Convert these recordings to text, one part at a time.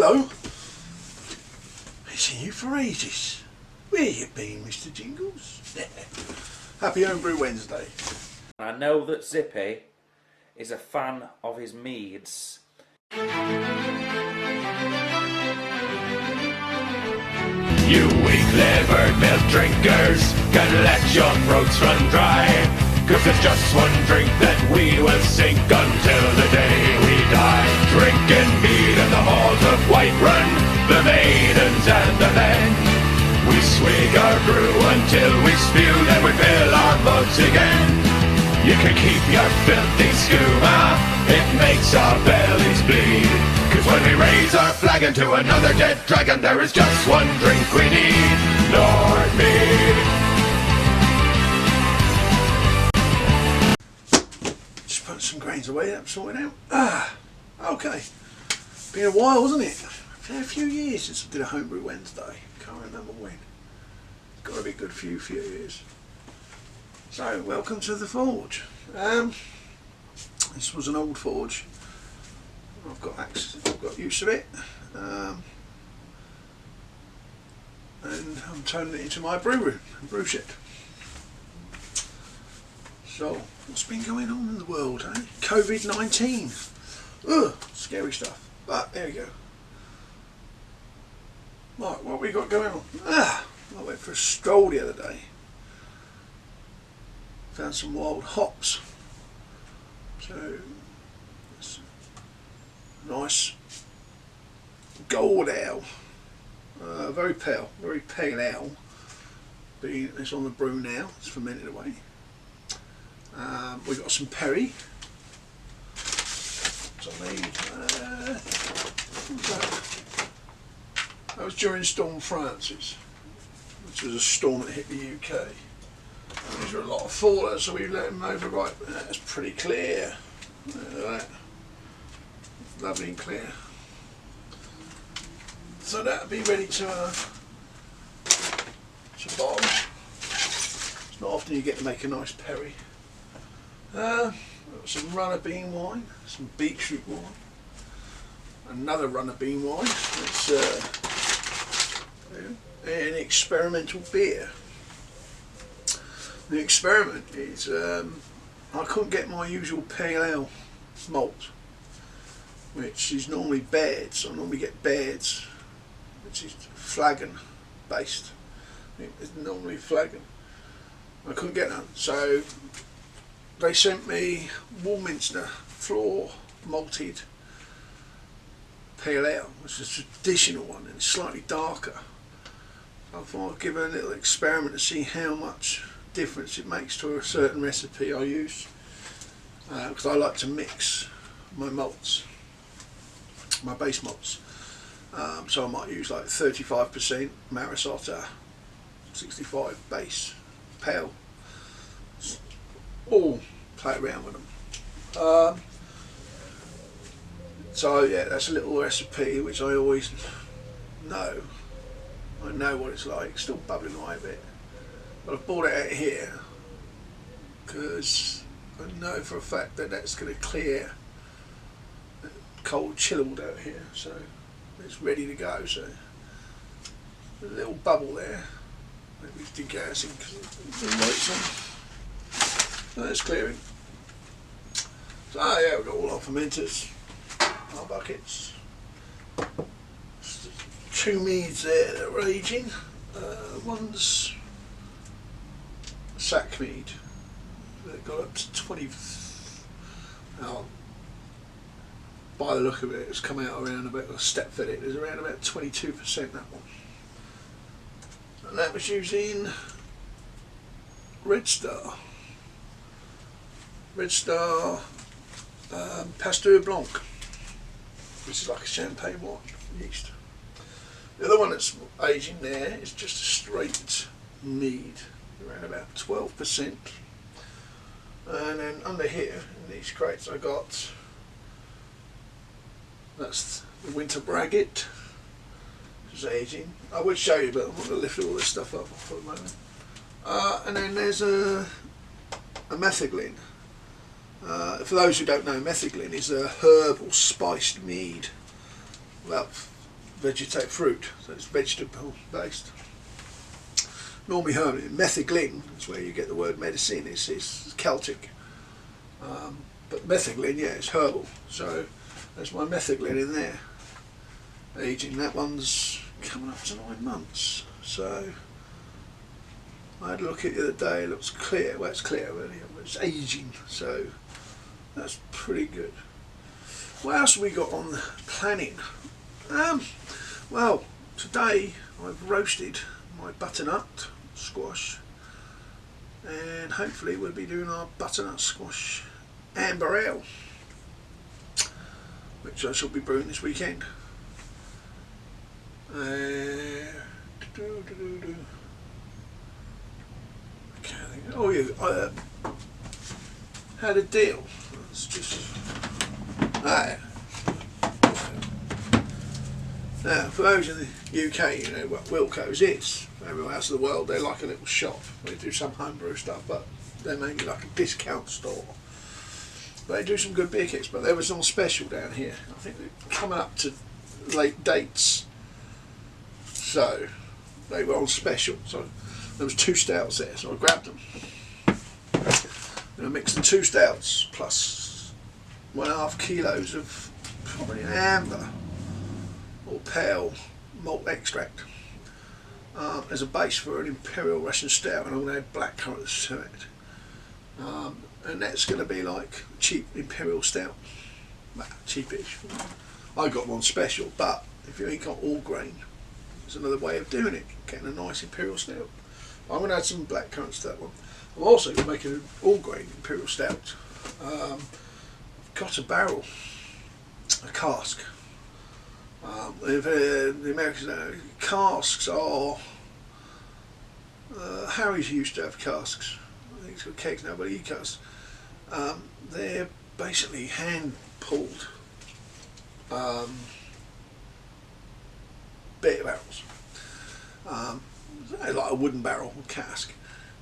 hello. Ain't seen you for ages. Where you been, Mr. Jingles? Happy Homebrew Wednesday. I know that Zippy is a fan of his meads. You weak-livered milk drinkers can let your throats run dry, 'cause there's just one drink that we will sink until the day we die. Drinking mead in the halls of Whiterun, the maidens and the men. We swig our brew until we spew, then we fill our mugs again. You can keep your filthy skooma, it makes our bellies bleed. 'Cause when we raise our flag into another dead dragon, there is just one drink we need, Lord Mead. Just put some grains away, that's sorted out. Okay. Been a while, wasn't it? Been a few years since I did a Homebrew Wednesday. Can't remember when. Got to be a good few years. So, welcome to the forge. This was an old forge. I've got use of it, and I'm turning it into my brew shed. So, what's been going on in the world, eh? COVID-19. Ugh, scary stuff. But there we go. Right, what we got going on? I went for a stroll the other day. Found some wild hops. So, nice gold ale, very pale ale. It's on the brew now, it's fermented away. We got some perry. So I made, that was during Storm Francis, which was a storm that hit the UK. These are a lot of fallers, so we let them overripe. That's pretty clear. Look at that. Lovely and clear. So that'll be ready to bottle. It's not often you get to make a nice perry. Got some runner bean wine, some beetroot wine, another runner bean wine. It's an experimental beer. The experiment is I couldn't get my usual pale ale malt, which is normally Baird's. So I normally get Baird's, which is flagon based. It's normally flagon. I couldn't get none, so they sent me Warminster floor malted pale ale, which is a traditional one and it's slightly darker. So I thought I'd give it a little experiment to see how much difference it makes to a certain recipe I use, because I like to mix my malts, my base malts. So I might use like 35% Marisota, 65 base, pale. All play around with them. So yeah, that's a little recipe which I always know. I know what it's like, still bubbling away a bit. But I've bought it out here because I know for a fact that that's going to clear cold chilled out here, so it's ready to go. So a little bubble there, maybe degassing because the lights on. So that's clearing. So yeah, we've got all our fermenters, our buckets. Two meads there that are aging. One's sack mead that got up to 20. By the look of it, it's come out around about a step fed it. There's around about 22% that one, and that was using Red Star Pasteur Blanc, which is like a champagne wine yeast. The other one that's aging there is just a straight mead, around about 12%. And then under here in these crates I got, that's the Winter Braggot, which is aging. I would show you, but I'm going to lift all this stuff up for the moment. And then there's a metheglin. For those who don't know, metheglin is a herbal spiced mead, about vegetate fruit, so it's vegetable based. Normally metheglin is where you get the word medicine. It's Celtic, but metheglin, yeah, it's herbal. So there's my metheglin in there. Aging, that one's coming up to 9 months. So I had a look at it the other day. It looks clear. Well, it's clear really. It's aging, so that's pretty good. What else have we got on the planning? Well, today I've roasted my butternut squash, and hopefully we'll be doing our butternut squash amber ale, which I shall be brewing this weekend. Oh yeah, I had a deal. It's just now, for those in the UK, you know what Wilco's is. For everywhere else in the world, they're like a little shop. They do some homebrew stuff, but they're mainly like a discount store. They do some good beer kits, but there was on special down here. I think they're coming up to late dates, so they were on special. So there was 2 stouts there, so I grabbed them. And I mixed the 2 stouts plus 1.5 kilos of probably an amber or pale malt extract as a base for an Imperial Russian stout, and I'm going to add black currants to it. And that's going to be like cheap Imperial stout. Well, cheapish. I got one special, but if you ain't got all grain, there's another way of doing it, getting a nice Imperial stout. I'm going to add some black currants to that one. I'm also going to make an all grain Imperial stout. I've got a barrel, a cask. The Americans know casks are. Harry's used to have casks. I think it's got kegs now, but he casks. They're basically hand pulled beer barrels. They're like a wooden barrel or cask,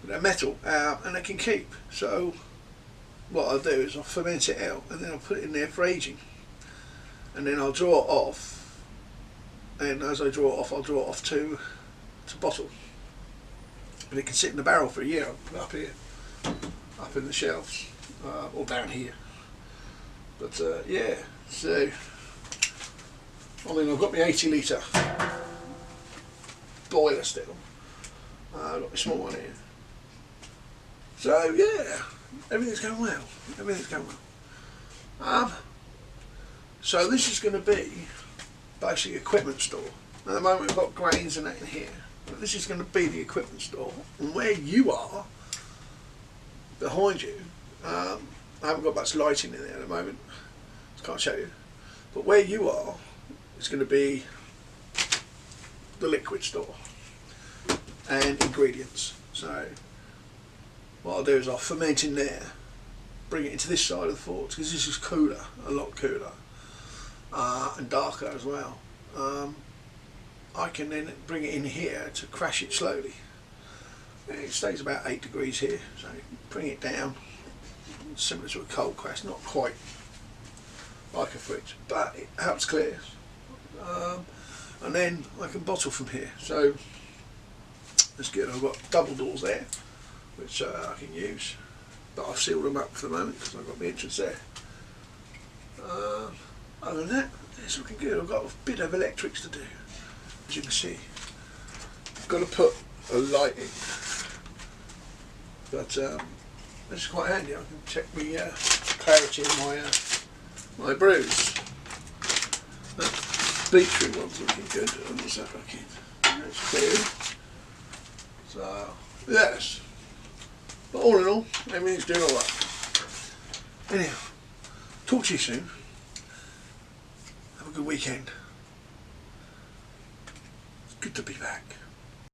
but they're metal and they can keep. So what I'll do is I'll ferment it out and then I'll put it in there for aging, and then I'll draw it off. And as I draw it off, I'll draw it off to bottle. And it can sit in the barrel for a year up here, up in the shelves, or down here. But yeah, so I mean, I've got my 80 litre boiler still. I've got my small one here. So yeah, everything's going well. Everything's going well. So this is going to be basically equipment store. At the moment we've got grains and that in here, but this is going to be the equipment store. And where you are, behind you, I haven't got much lighting in there at the moment, so I can't show you, but where you are, it's going to be the liquid store and ingredients. So what I'll do is I'll ferment in there, bring it into this side of the fort, because this is cooler, a lot cooler, and darker as well. I can then bring it in here to crash it slowly. It stays about 8 degrees here, so bring it down, similar to a cold crash, not quite like a fridge, but it helps clear. And then I can bottle from here, so that's good. I've got double doors there, which I can use, but I've sealed them up for the moment because I've got my entrance there. Other than that, it's looking good. I've got a bit of electrics to do, as you can see. I've got to put a light in, but it's quite handy. I can check the clarity of my brews. That beetroot one's looking good. What's that looking? That's clear. So yes, but all in all, everything's doing all right. Anyhow, talk to you soon. Have a good weekend. It's good to be back.